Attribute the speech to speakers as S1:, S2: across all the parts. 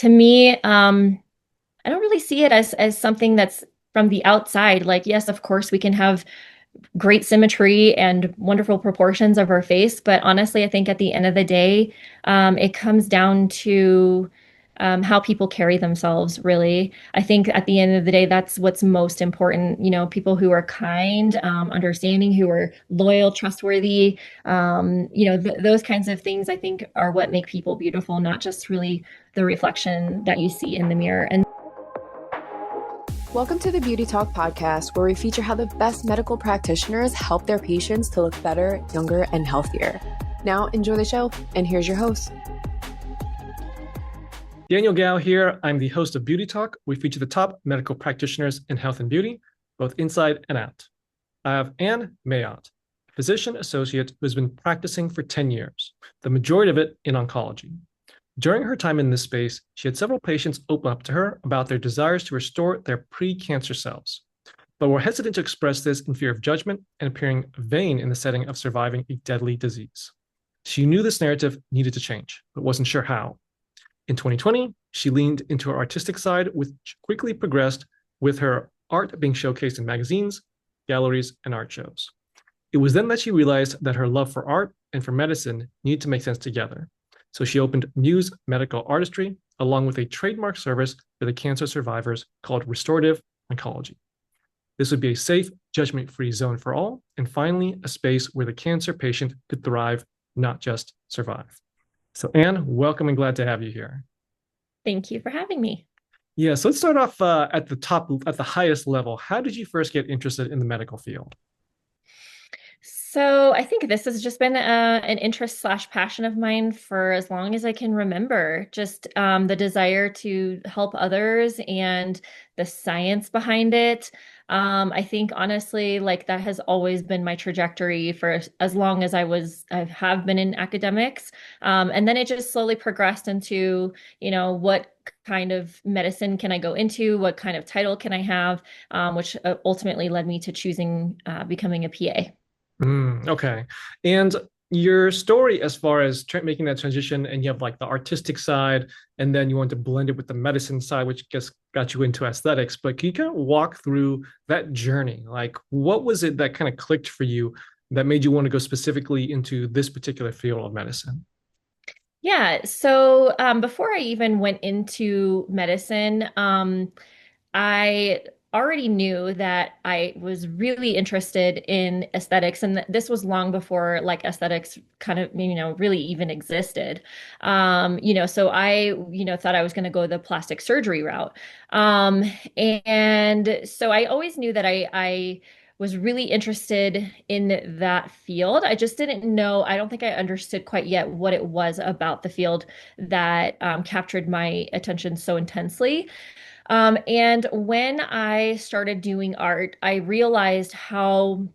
S1: To me, I don't really see it as something that's from the outside. Like, yes, of course, we can have great symmetry and wonderful proportions of our face. But honestly, I think at the end of the day, it comes down to how people carry themselves, really. I think at the end of the day, that's what's most important. People who are kind, understanding, who are loyal, trustworthy, th those kinds of things, I think, are what make people beautiful, not just really the reflection that you see in the mirror. And
S2: Welcome to the Beauty Talk podcast, where we feature how the best medical practitioners help their patients to look better, younger, and healthier. Now, enjoy the show, and here's your host.
S3: Daniel Gao here. I'm the host of Beauty Talk. We feature the top medical practitioners in health and beauty, both inside and out. I have Anne Mailhot, a physician associate who has been practicing for 10 years, the majority of it in oncology. During her time in this space, she had several patients open up to her about their desires to restore their pre-cancer cells, but were hesitant to express this in fear of judgment and appearing vain in the setting of surviving a deadly disease. She knew this narrative needed to change, but wasn't sure how. In 2020, she leaned into her artistic side, which quickly progressed with her art being showcased in magazines, galleries, and art shows. It was then that she realized that her love for art and for medicine needed to make sense together. So she opened Muse Medical Artistry, along with a trademark service for the cancer survivors called Restorative Oncology. This would be a safe, judgment-free zone for all, and finally, a space where the cancer patient could thrive, not just survive. So Anne, welcome and glad to have you here.
S1: thank you for having me.
S3: Yeah, so let's start off at the highest level. How did you first get interested in the medical field?
S1: So I think this has just been an interest slash passion of mine for as long as I can remember. Just the desire to help others and the science behind it. I think honestly, like that has always been my trajectory for as long as I have been in academics. And then it just slowly progressed into, what kind of medicine can I go into? What kind of title can I have? Which ultimately led me to choosing becoming a PA.
S3: Okay. And your story as far as making that transition, and you have like the artistic side, and then you want to blend it with the medicine side, which just got you into aesthetics. But can you kind of walk through that journey? Like, what was it that kind of clicked for you that made you want to go specifically into this particular field of medicine?
S1: Yeah, so before I even went into medicine, I already knew that I was really interested in aesthetics, and this was long before like aesthetics kind of, really even existed. So I, thought I was going to go the plastic surgery route. Um, and so I always knew that I was really interested in that field. I just didn't know, I don't think I understood quite yet what it was about the field that captured my attention so intensely. And when I started doing art, I realized how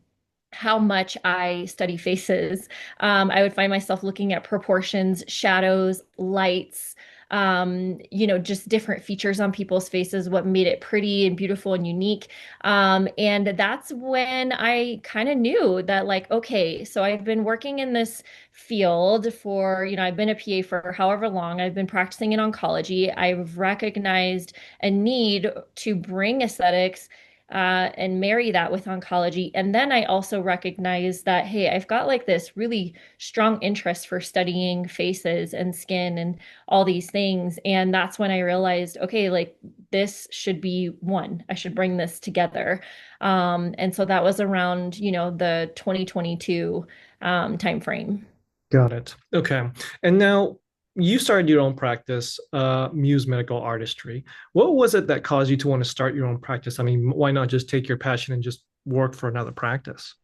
S1: much I study faces. I would find myself looking at proportions, shadows, lights, just different features on people's faces, what made it pretty and beautiful and unique. And that's when I kind of knew that, like, okay, so I've been working in this field for, I've been a PA for however long, I've been practicing in oncology. I've recognized a need to bring aesthetics and marry that with oncology. And then I also recognize that, hey, I've got like this really strong interest for studying faces and skin and all these things. And that's when I realized, okay, like this should be one. I should bring this together. And so that was around, the 2022 time frame.
S3: Got it. Okay. And now you started your own practice, Muse Medical Artistry. What was it that caused you to want to start your own practice? I mean, why not just take your passion and just work for another practice?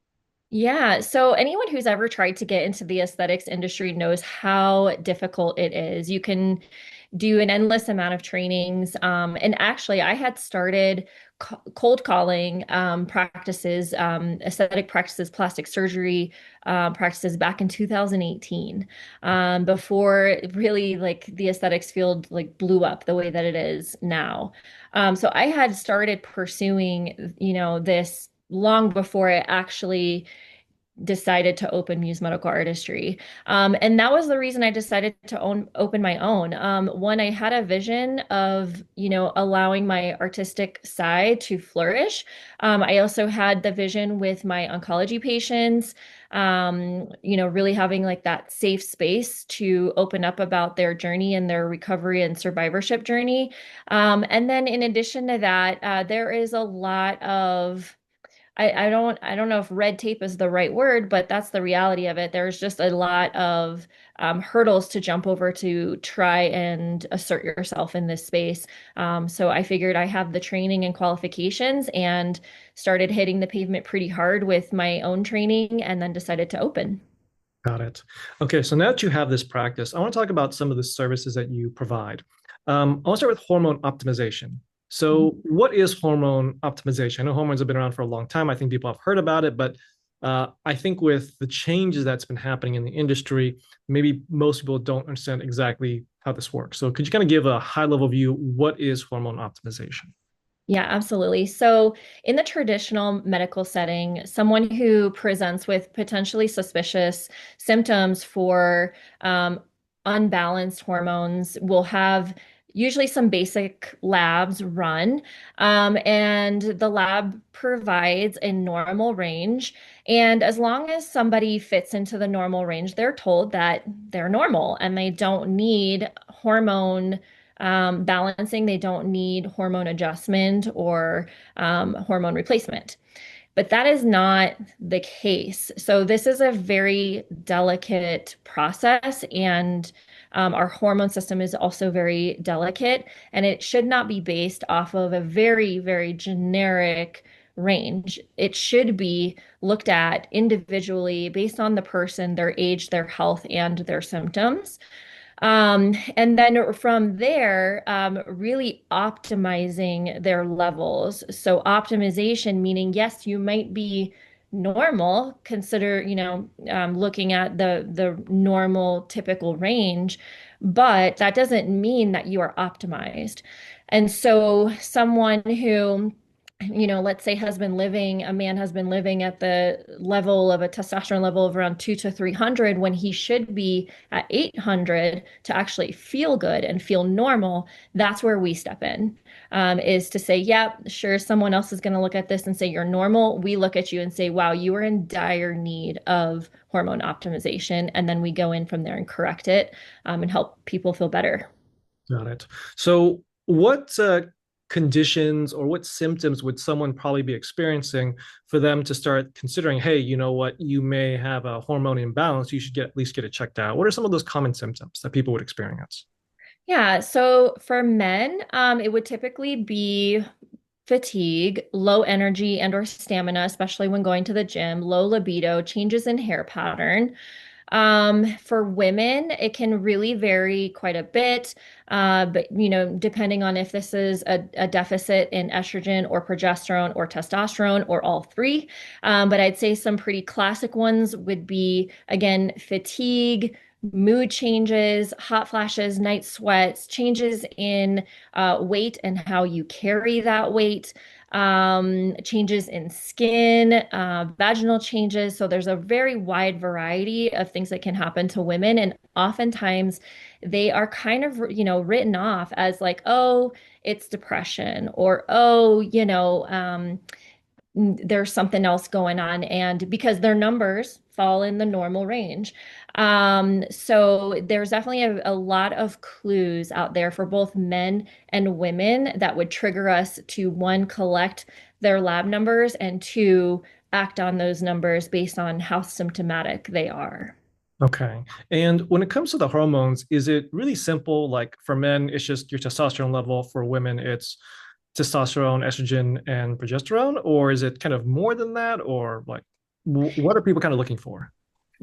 S1: Yeah, so anyone who's ever tried to get into the aesthetics industry knows how difficult it is. You can do an endless amount of trainings. And actually, I had started cold calling practices, aesthetic practices, plastic surgery practices back in 2018, before really like the aesthetics field like blew up the way that it is now. So I had started pursuing, this long before it actually decided to open Muse Medical Artistry. And that was the reason I decided to open my own. One, I had a vision of, allowing my artistic side to flourish. I also had the vision with my oncology patients, really having like that safe space to open up about their journey and their recovery and survivorship journey. And then in addition to that, there is a lot of I don't know if red tape is the right word, but that's the reality of it. There's just a lot of hurdles to jump over to try and assert yourself in this space. So I figured I have the training and qualifications and started hitting the pavement pretty hard with my own training and then decided to open.
S3: Got it. Okay, so now that you have this practice, I want to talk about some of the services that you provide. I want to start with hormone optimization. So, what is hormone optimization? I know hormones have been around for a long time. I think people have heard about it, but I think with the changes that's been happening in the industry, maybe most people don't understand exactly how this works. So, could you kind of give a high level view? What is hormone optimization?
S1: Yeah, absolutely. So, in the traditional medical setting, someone who presents with potentially suspicious symptoms for unbalanced hormones will have usually some basic labs run, and the lab provides a normal range. And as long as somebody fits into the normal range, they're told that they're normal and they don't need hormone balancing. They don't need hormone adjustment or hormone replacement. But that is not the case. So, this is a very delicate process, and our hormone system is also very delicate, and it should not be based off of a very, very generic range. It should be looked at individually based on the person, their age, their health, and their symptoms. And then from there, really optimizing their levels. So optimization meaning, yes, you might be normal, consider, looking at the normal typical range, but that doesn't mean that you are optimized. And so someone who let's say a man has been living at the level of a testosterone level of around 2 to 300 when he should be at 800 to actually feel good and feel normal. That's where we step in, is to say, yeah, sure, someone else is going to look at this and say you're normal. We look at you and say, wow, you are in dire need of hormone optimization. And then we go in from there and correct it, and help people feel better.
S3: Got it. So, what conditions or what symptoms would someone probably be experiencing for them to start considering, hey, you know what, you may have a hormone imbalance. You should at least get it checked out. What are some of those common symptoms that people would experience?
S1: Yeah, so for men, it would typically be fatigue, low energy and or stamina, especially when going to the gym, low libido, changes in hair pattern. For women, it can really vary quite a bit, but depending on if this is a deficit in estrogen or progesterone or testosterone or all three. But I'd say some pretty classic ones would be, again, fatigue, mood changes, hot flashes, night sweats, changes in weight and how you carry that weight, changes in skin, vaginal changes. So there's a very wide variety of things that can happen to women. And oftentimes they are kind of, written off as like, oh, it's depression or, oh, there's something else going on, and because their numbers fall in the normal range. So there's definitely a lot of clues out there for both men and women that would trigger us to, one, collect their lab numbers, and two, act on those numbers based on how symptomatic they are.
S3: Okay. And when it comes to the hormones, is it really simple? Like for men, it's just your testosterone level. For women, it's testosterone, estrogen, and progesterone? Or is it kind of more than that? Or like, what are people kind of looking for?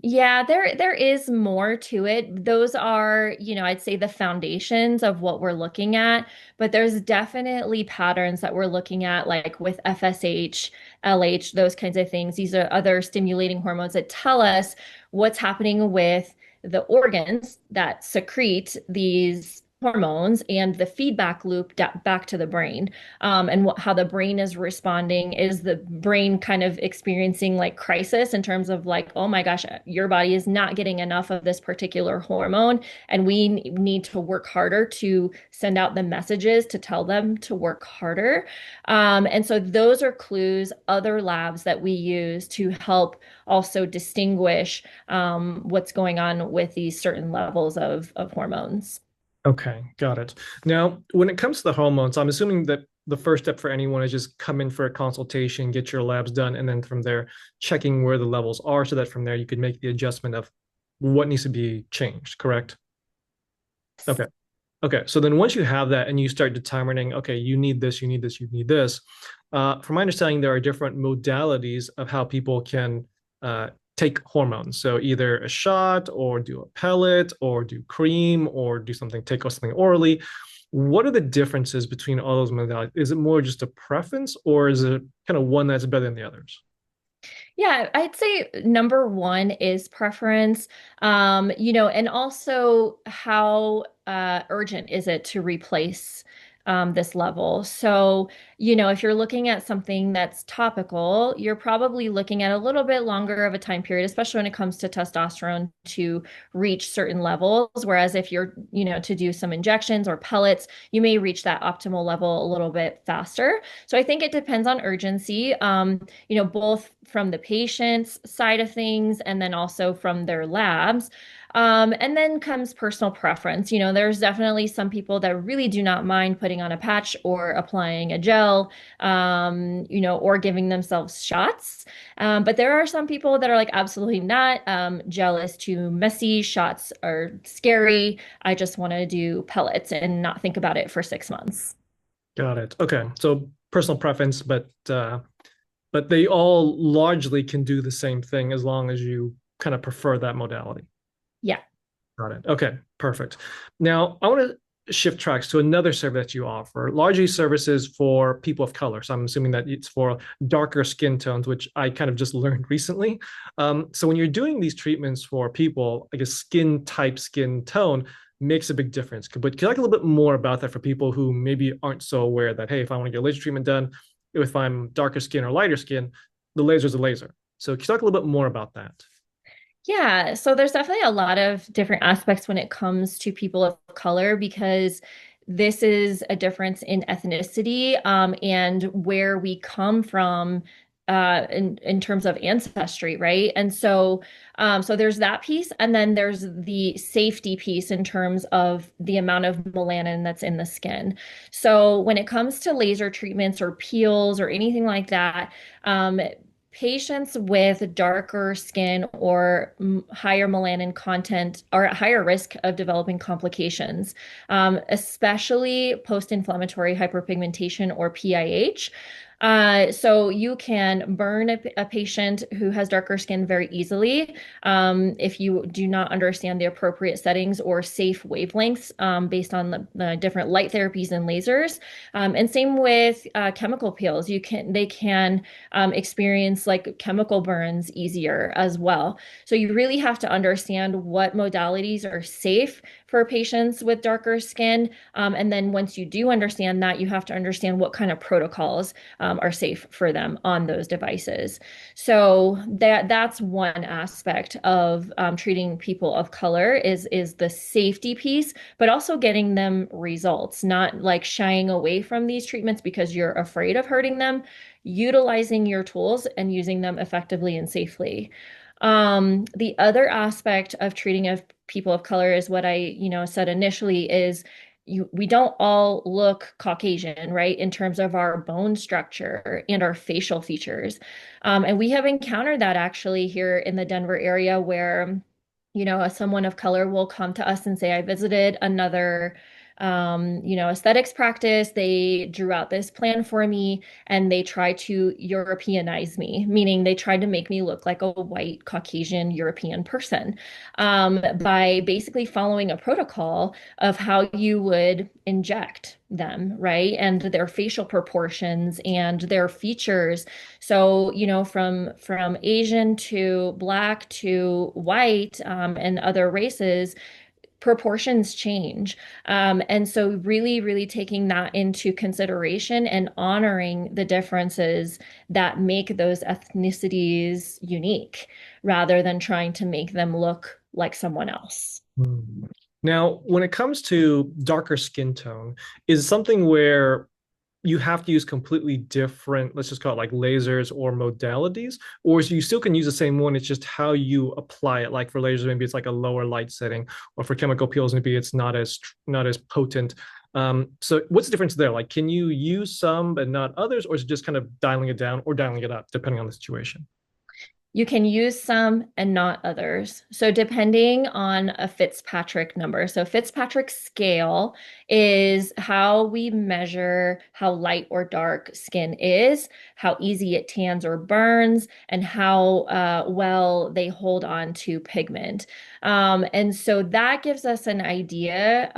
S1: Yeah, there is more to it. Those are, I'd say the foundations of what we're looking at, but there's definitely patterns that we're looking at, like with FSH, LH, those kinds of things. These are other stimulating hormones that tell us what's happening with the organs that secrete these hormones and the feedback loop back to the brain. And how the brain is responding is the brain kind of experiencing like crisis in terms of like, oh my gosh, your body is not getting enough of this particular hormone, and we need to work harder to send out the messages to tell them to work harder. And so those are clues, other labs that we use to help also distinguish what's going on with these certain levels of hormones.
S3: Okay, got it. Now, when it comes to the hormones, I'm assuming that the first step for anyone is just come in for a consultation, get your labs done, and then from there, checking where the levels are so that from there you could make the adjustment of what needs to be changed, correct? Okay. Okay. So then once you have that and you start determining, okay, you need this, you need this, you need this, from my understanding, there are different modalities of how people can take hormones. So either a shot or do a pellet or do cream or do something, take something orally. What are the differences between all those modalities? Is it more just a preference or is it kind of one that's better than the others?
S1: Yeah, I'd say number one is preference, and also how urgent is it to replace this level. So, if you're looking at something that's topical, you're probably looking at a little bit longer of a time period, especially when it comes to testosterone to reach certain levels. Whereas if you're, to do some injections or pellets, you may reach that optimal level a little bit faster. So I think it depends on urgency. Both from the patient's side of things and then also from their labs. And then comes personal preference. There's definitely some people that really do not mind putting on a patch or applying a gel, or giving themselves shots. But there are some people that are like, absolutely not. Gel is too messy. Shots are scary. I just want to do pellets and not think about it for 6 months.
S3: Got it. Okay. So personal preference, but they all largely can do the same thing as long as you kind of prefer that modality.
S1: Yeah.
S3: Got it. Okay, perfect. Now, I want to shift tracks to another service that you offer, largely services for people of color. So I'm assuming that it's for darker skin tones, which I kind of just learned recently. So when you're doing these treatments for people, I guess skin type, skin tone makes a big difference. But can you talk a little bit more about that for people who maybe aren't so aware that, hey, if I want to get a laser treatment done, if I'm darker skin or lighter skin, the laser is a laser. So can you talk a little bit more about that?
S1: Yeah, so there's definitely a lot of different aspects when it comes to people of color because this is a difference in ethnicity, and where we come from in terms of ancestry, right? And so there's that piece, and then there's the safety piece in terms of the amount of melanin that's in the skin. So when it comes to laser treatments or peels or anything like that, patients with darker skin or higher melanin content are at higher risk of developing complications, especially post-inflammatory hyperpigmentation or PIH. So you can burn a patient who has darker skin very easily if you do not understand the appropriate settings or safe wavelengths based on the different light therapies and lasers. And same with chemical peels. They can experience like chemical burns easier as well. So you really have to understand what modalities are safe for patients with darker skin. And then once you do understand that, you have to understand what kind of protocols are safe for them on those devices. So that's one aspect of treating people of color is the safety piece, but also getting them results, not like shying away from these treatments because you're afraid of hurting them, utilizing your tools and using them effectively and safely. The other aspect of treating of people of color is what I, said initially is we don't all look Caucasian, right, in terms of our bone structure and our facial features. And we have encountered that actually here in the Denver area where, someone of color will come to us and say, I visited another aesthetics practice. They drew out this plan for me and they tried to Europeanize me, meaning they tried to make me look like a white Caucasian European person by basically following a protocol of how you would inject them, right? And their facial proportions and their features. So, from Asian to black to white and other races, proportions change. And so really, really taking that into consideration and honoring the differences that make those ethnicities unique rather than trying to make them look like someone else.
S3: Hmm. Now, when it comes to darker skin tone, is it something where you have to use completely different, let's just call it like lasers or modalities, or you still can use the same one. It's just how you apply it. Like for lasers, maybe it's like a lower light setting, or for chemical peels, maybe it's not as potent. So what's the difference there? Like, can you use some but not others, or is it just kind of dialing it down or dialing it up depending on the situation?
S1: You can use some and not others. So, depending on a Fitzpatrick number. So, Fitzpatrick scale is how we measure how light or dark skin is, how easy it tans or burns, and how well they hold on to pigment. And so that gives us an idea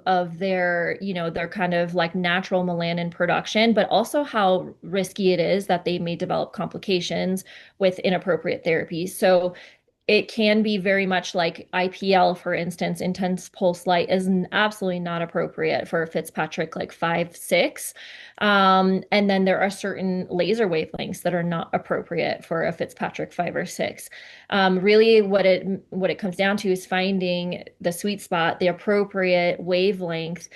S1: of their kind of like natural melanin production, but also how risky it is that they may develop complications with inappropriate therapies. So it can be very much like IPL, for instance, intense pulse light is absolutely not appropriate for a Fitzpatrick like 5, 6. And then there are certain laser wavelengths that are not appropriate for a Fitzpatrick 5 or 6. Really, what it comes down to is finding the sweet spot, the appropriate wavelength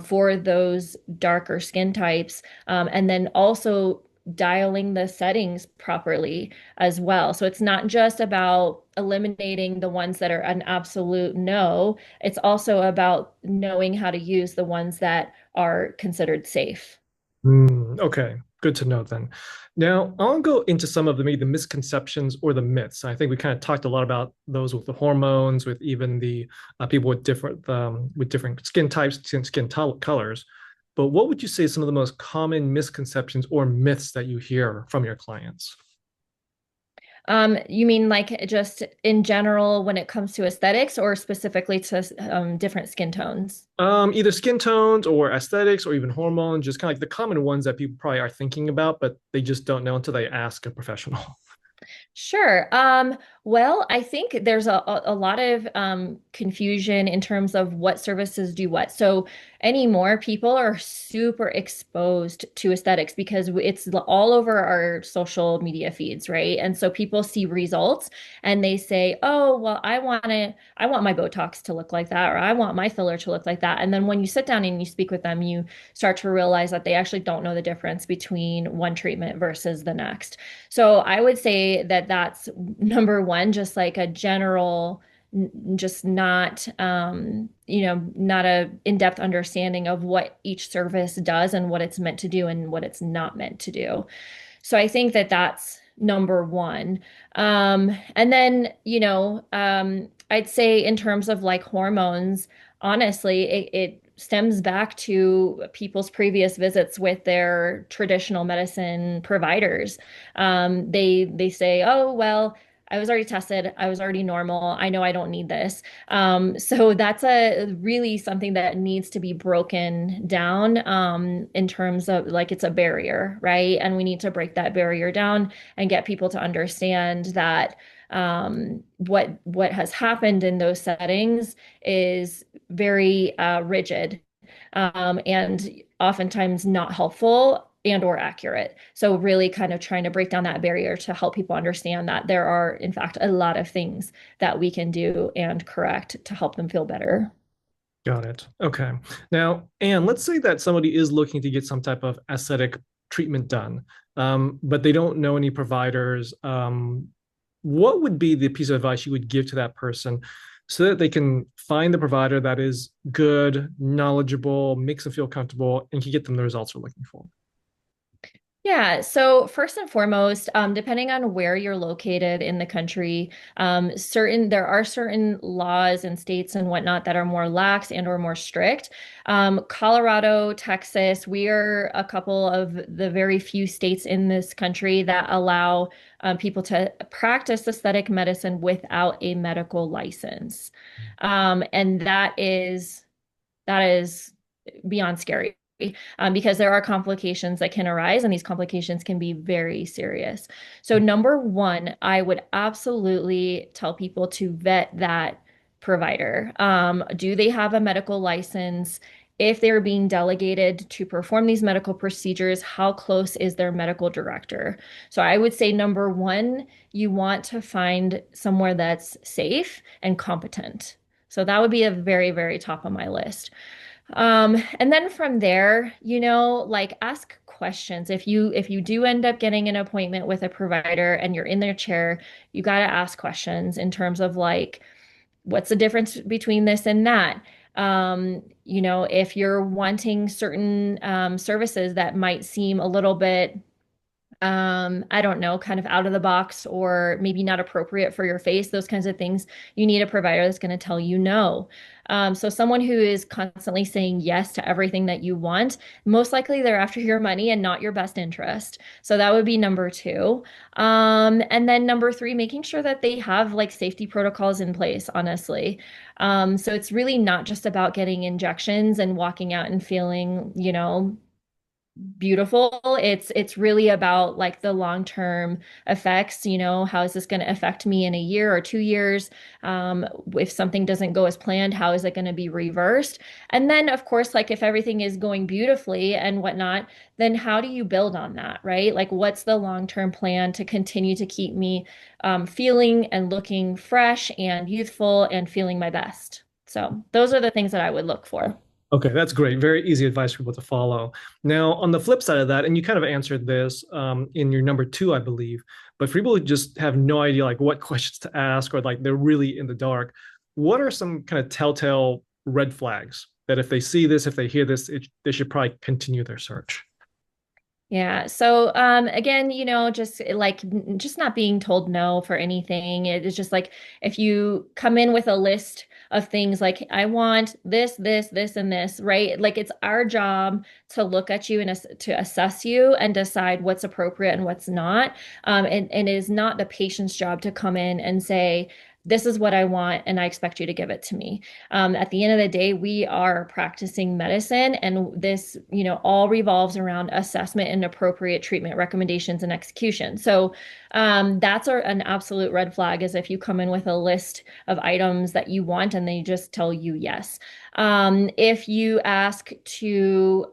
S1: for those darker skin types, and then also dialing the settings properly as well. So it's not just about eliminating the ones that are an absolute no, it's also about knowing how to use the ones that are considered safe.
S3: Okay, good to know then. Now, I'll go into some of the maybe the misconceptions or the myths. I think we kind of talked a lot about those with the hormones, with even the people with different skin types, colors. But what would you say some of the most common misconceptions or myths that you hear from your clients?
S1: You mean like just in general when it comes to aesthetics or specifically to different skin tones?
S3: Either skin tones or aesthetics or even hormones, just kind of like the common ones that people probably are thinking about, but they just don't know until they ask a professional.
S1: Sure. Well, I think there's a lot of confusion in terms of what services do what. So anymore, people are super exposed to aesthetics because it's all over our social media feeds, right? And so people see results and they say, "Oh, well, I want my Botox to look like that, or I want my filler to look like that." And then when you sit down and you speak with them, you start to realize that they actually don't know the difference between one treatment versus the next. So I would say that that's number one, just like a general, just not, not a in-depth understanding of what each service does and what it's meant to do and what it's not meant to do. So I think that that's number one. And then, I'd say in terms of like hormones, honestly, it stems back to people's previous visits with their traditional medicine providers. They say, "Oh, well, I was already tested. I was already normal. I know I don't need this." So that's a really something that needs to be broken down in terms of like it's a barrier, right? And we need to break that barrier down and get people to understand that what has happened in those settings is very rigid and oftentimes not helpful and or accurate. So really kind of trying to break down that barrier to help people understand that there are, in fact, a lot of things that we can do and correct to help them feel better.
S3: Got it. Okay. Now, Anne, let's say that somebody is looking to get some type of aesthetic treatment done, but they don't know any providers. What would be the piece of advice you would give to that person so that they can find the provider that is good, knowledgeable, makes them feel comfortable, and can get them the results they're looking for?
S1: Yeah, so first and foremost, depending on where you're located in the country, there are certain laws and states and whatnot that are more lax and or more strict. Colorado, Texas, we are a couple of the very few states in this country that allow people to practice aesthetic medicine without a medical license, and that is beyond scary because there are complications that can arise, and these complications can be very serious. So, number one, I would absolutely tell people to vet that provider? Do they have a medical license? If they're being delegated to perform these medical procedures, how close is their medical director? So I would say number one, you want to find somewhere that's safe and competent. So that would be a very, very top of my list. And then from there, like ask questions. If you do end up getting an appointment with a provider and you're in their chair, you got to ask questions in terms of like, what's the difference between this and that? If you're wanting certain services that might seem a little bit I don't know, kind of out of the box or maybe not appropriate for your face, those kinds of things, you need a provider that's going to tell you no. So someone who is constantly saying yes to everything that you want, most likely they're after your money and not your best interest. So that would be number two. And then number three, making sure that they have like safety protocols in place, honestly. So it's really not just about getting injections and walking out and feeling, beautiful. It's really about like the long-term effects, how is this going to affect me in a year or 2 years? If something doesn't go as planned, how is it going to be reversed? And then, of course, like if everything is going beautifully and whatnot, then how do you build on that, right? Like what's the long-term plan to continue to keep me feeling and looking fresh and youthful and feeling my best? So those are the things that I would look for.
S3: Okay, that's great. Very easy advice for people to follow. Now, on the flip side of that, and you kind of answered this in your number two, I believe, but for people who just have no idea like what questions to ask or like they're really in the dark, what are some kind of telltale red flags that if they see this, if they hear this, they should probably continue their search?
S1: Yeah. So again, just not being told no for anything. It is just like if you come in with a list of things like I want this, this, this, and this, right? Like it's our job to look at you and to assess you and decide what's appropriate and what's not. And it is not the patient's job to come in and say, this is what I want, and I expect you to give it to me. At the end of the day, we are practicing medicine, and this, all revolves around assessment and appropriate treatment recommendations and execution. So that's an absolute red flag is if you come in with a list of items that you want and they just tell you yes. If you ask to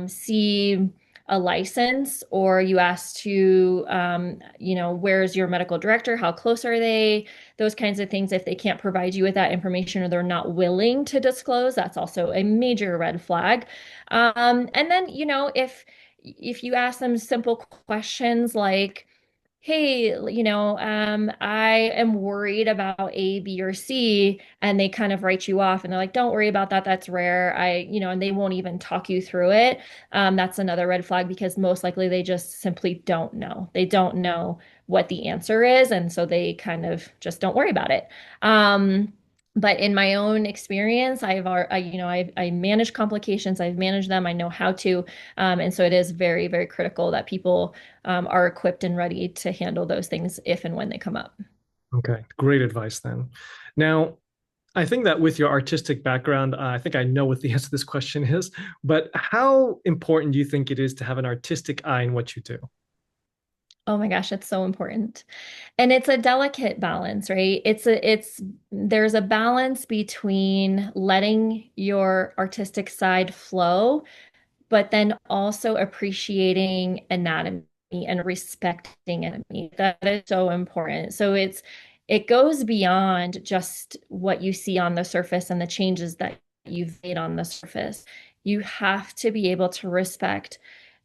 S1: see a license or you ask to, where's your medical director? How close are they? Those kinds of things. If they can't provide you with that information or they're not willing to disclose, that's also a major red flag. And then, if you ask them simple questions like, hey, I am worried about A, B, or C, and they kind of write you off and they're like, don't worry about that. That's rare. And they won't even talk you through it. That's another red flag because most likely they just simply don't know. They don't know what the answer is. And so they kind of just don't worry about it. But in my own experience, I manage complications. I've managed them. I know how to. And so it is very, very critical that people are equipped and ready to handle those things if and when they come up.
S3: Okay, great advice then. Now, I think that with your artistic background, I think I know what the answer to this question is, but how important do you think it is to have an artistic eye in what you do?
S1: Oh my gosh, it's so important. And it's a delicate balance, right? There's a balance between letting your artistic side flow but then also appreciating anatomy and respecting anatomy. That is so important. So it goes beyond just what you see on the surface and the changes that you've made on the surface. You have to be able to respect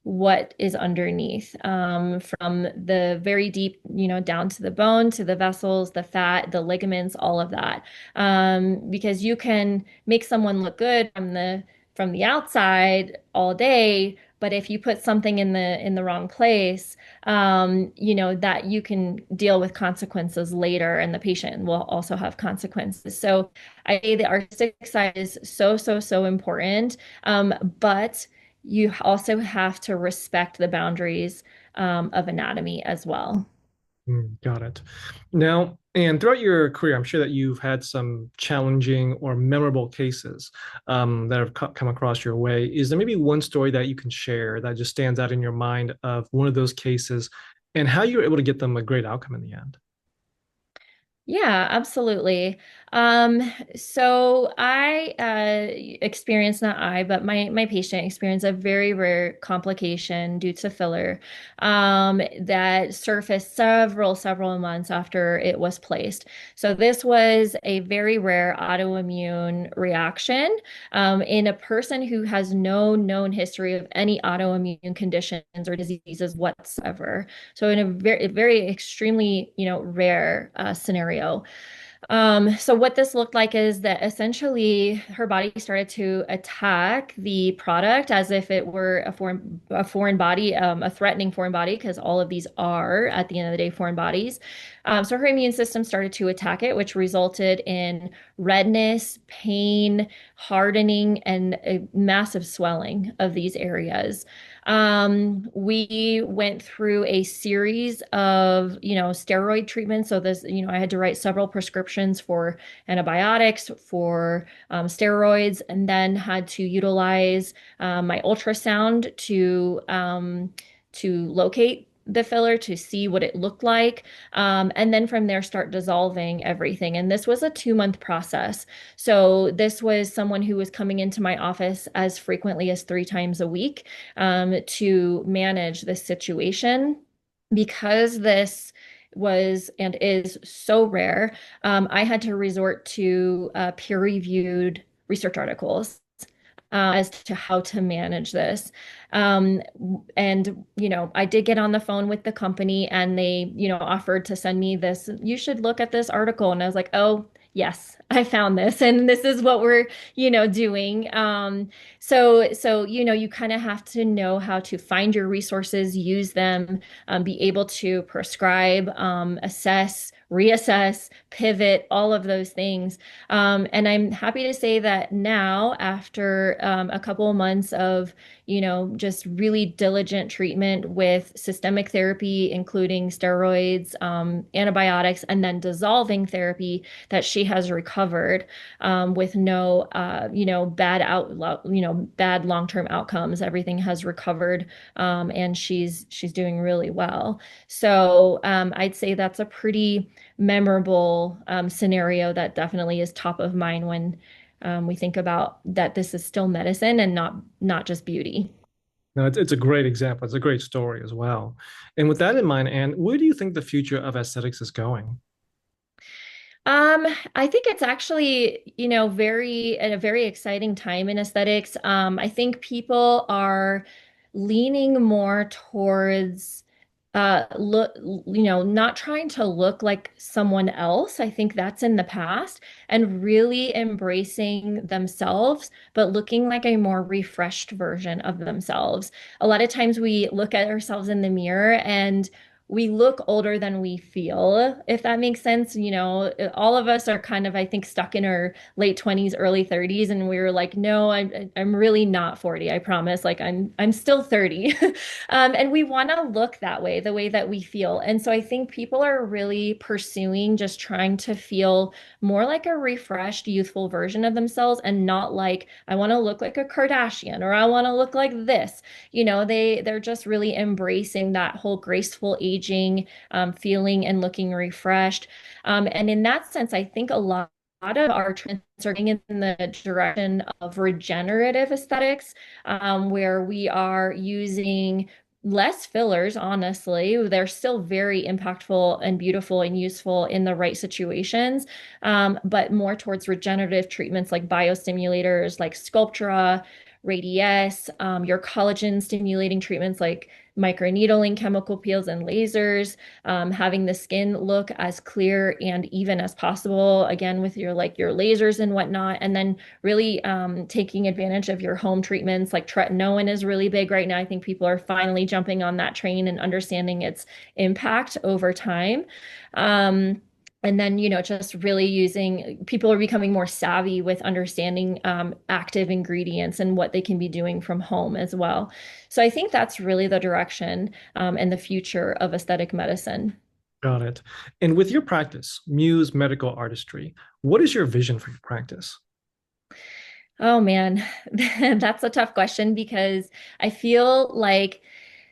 S1: what is underneath, from the very deep, down to the bone, to the vessels, the fat, the ligaments, all of that. Because you can make someone look good from the outside all day, but if you put something in the wrong place, that you can deal with consequences later, and the patient will also have consequences. So I say the artistic side is so, so, so important. But you also have to respect the boundaries of anatomy as well.
S3: Got it. Now, and throughout your career, I'm sure that you've had some challenging or memorable cases that have come across your way. Is there maybe one story that you can share that just stands out in your mind of one of those cases and how you were able to get them a great outcome in the end?
S1: Yeah, absolutely. So I experienced, not I, but my patient experienced a very rare complication due to filler that surfaced several months after it was placed. So this was a very rare autoimmune reaction in a person who has no known history of any autoimmune conditions or diseases whatsoever. So in a very extremely, rare scenario. So what this looked like is that essentially her body started to attack the product as if it were a foreign body, a threatening foreign body, because all of these are, at the end of the day, foreign bodies. So her immune system started to attack it, which resulted in redness, pain, hardening, and a massive swelling of these areas. We went through a series of, steroid treatments. So this, I had to write several prescriptions for antibiotics, for steroids, and then had to utilize my ultrasound to locate the filler to see what it looked like. And then from there start dissolving everything. And this was a 2-month process. So this was someone who was coming into my office as frequently as 3 times a week to manage this situation. Because this was and is so rare, I had to resort to peer-reviewed research articles as to how to manage this. Um, and, I did get on the phone with the company and they, offered to send me this. You should look at this article. And I was like, oh, yes, I found this. And this is what we're, doing. So, you kind of have to know how to find your resources, use them, be able to prescribe, assess, reassess, pivot, all of those things. And I'm happy to say that now, after a couple of months of, just really diligent treatment with systemic therapy, including steroids, antibiotics, and then dissolving therapy, that she has recovered with no, bad long-term outcomes. Everything has recovered, and she's doing really well. So I'd say that's a pretty memorable scenario that definitely is top of mind when we think about that this is still medicine and not just beauty.
S3: No, it's a great example. It's a great story as well. And with that in mind, Anne, where do you think the future of aesthetics is going?
S1: Um, I think it's actually, very at a very exciting time in aesthetics. I think people are leaning more towards look, not trying to look like someone else. I think that's in the past, and really embracing themselves, but looking like a more refreshed version of themselves. A lot of times we look at ourselves in the mirror and we look older than we feel, if that makes sense. All of us are kind of, I think, stuck in our late 20s, early 30s, and we were like, no, I'm really not 40, I promise. Like I'm still 30. And we want to look that way, the way that we feel. And so I think people are really pursuing just trying to feel more like a refreshed, youthful version of themselves, and not like, I want to look like a Kardashian or I want to look like this. They're just really embracing that whole graceful aging, feeling and looking refreshed. And in that sense, I think a lot of our trends are going in the direction of regenerative aesthetics, where we are using less fillers, honestly. They're still very impactful and beautiful and useful in the right situations, but more towards regenerative treatments like biostimulators, like Sculptura, Radiesse, your collagen stimulating treatments like microneedling, chemical peels, and lasers, having the skin look as clear and even as possible, again, with your lasers and whatnot. And then really taking advantage of your home treatments, like tretinoin is really big right now. I think people are finally jumping on that train and understanding its impact over time. And then, just really people are becoming more savvy with understanding active ingredients and what they can be doing from home as well. So I think that's really the direction and the future of aesthetic medicine.
S3: Got it. And with your practice, Muse Medical Artistry, what is your vision for your practice?
S1: Oh man, that's a tough question because I feel like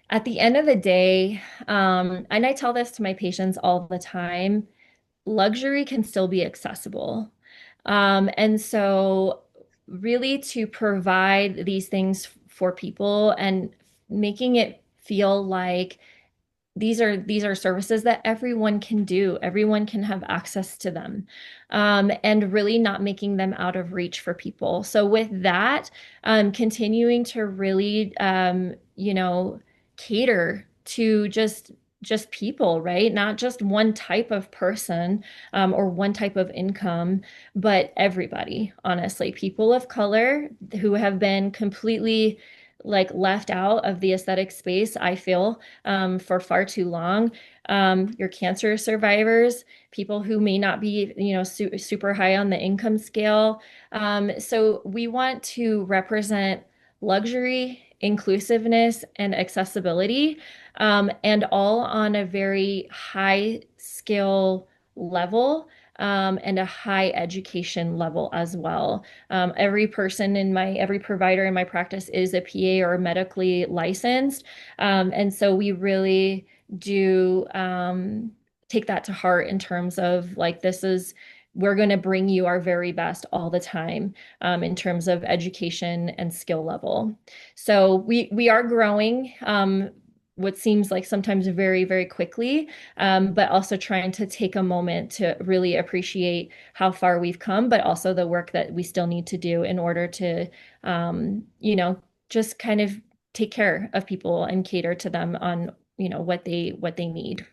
S1: at the end of the day, and I tell this to my patients all the time, luxury can still be accessible. And so really to provide these things for people and making it feel like these are services that everyone can do. Everyone can have access to them, and really not making them out of reach for people. So with that, continuing to really, cater to just people, right? Not just one type of person, or one type of income, but everybody, honestly. People of color who have been completely like left out of the aesthetic space, I feel, for far too long. Your cancer survivors, people who may not be, super high on the income scale. So we want to represent luxury, inclusiveness, and accessibility, and all on a very high skill level. And a high education level as well. Every provider in my practice is a PA or medically licensed. And so we really do take that to heart in terms of like, we're going to bring you our very best all the time, in terms of education and skill level. So we are growing, what seems like sometimes very, very quickly, but also trying to take a moment to really appreciate how far we've come, but also the work that we still need to do in order to, just kind of take care of people and cater to them on, what they need.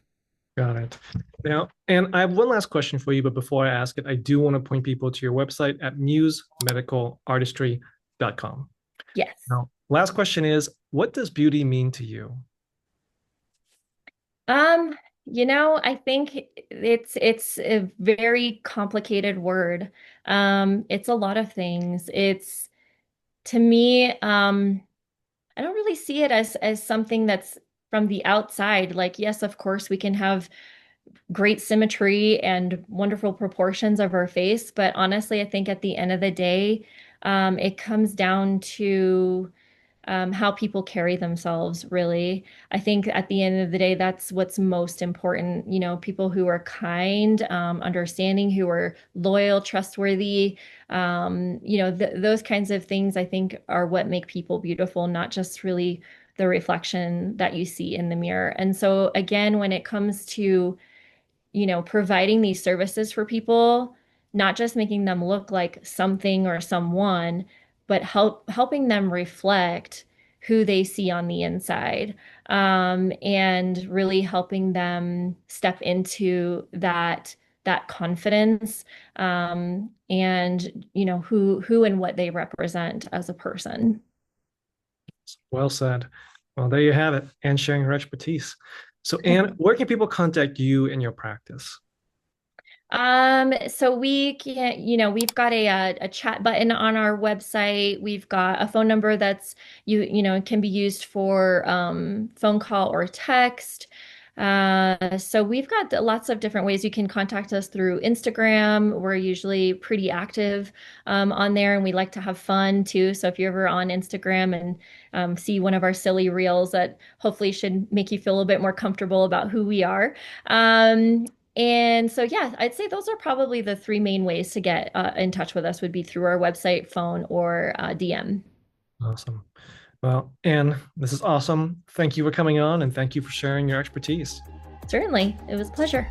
S3: Got it. Now, and I have one last question for you, but before I ask it, I do want to point people to your website at musemedicalartistry.com.
S1: Yes.
S3: Now, last question is, what does beauty mean to you?
S1: Um, I think it's a very complicated word. It's a lot of things. It's to me, I don't really see it as something that's from the outside. Like, yes, of course, we can have great symmetry and wonderful proportions of our face, but honestly, I think at the end of the day, it comes down to how people carry themselves, really. I think at the end of the day, that's what's most important. People who are kind, understanding, who are loyal, trustworthy, those kinds of things, I think, are what make people beautiful, not just really the reflection that you see in the mirror. And so, again, when it comes to providing these services for people, not just making them look like something or someone, but helping them reflect who they see on the inside, and really helping them step into that confidence, and who and what they represent as a person.
S3: Well said. Well, there you have it, Anne sharing her expertise. So, Anne, where can people contact you in your practice?
S1: So we can, we've got a chat button on our website. We've got a phone number that's can be used for phone call or text. So we've got lots of different ways you can contact us through Instagram. We're usually pretty active on there, and we like to have fun too. So if you're ever on Instagram and see one of our silly reels, that hopefully should make you feel a bit more comfortable about who we are. And so, yeah, I'd say those are probably the three main ways to get in touch with us would be through our website, phone, or DM.
S3: Awesome. Well, Anne, this is awesome. Thank you for coming on and thank you for sharing your expertise.
S1: Certainly. It was a pleasure.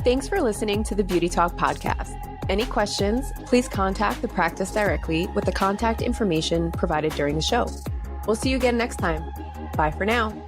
S2: Thanks for listening to the Beauty Talk podcast. Any questions, please contact the practice directly with the contact information provided during the show. We'll see you again next time. Bye for now.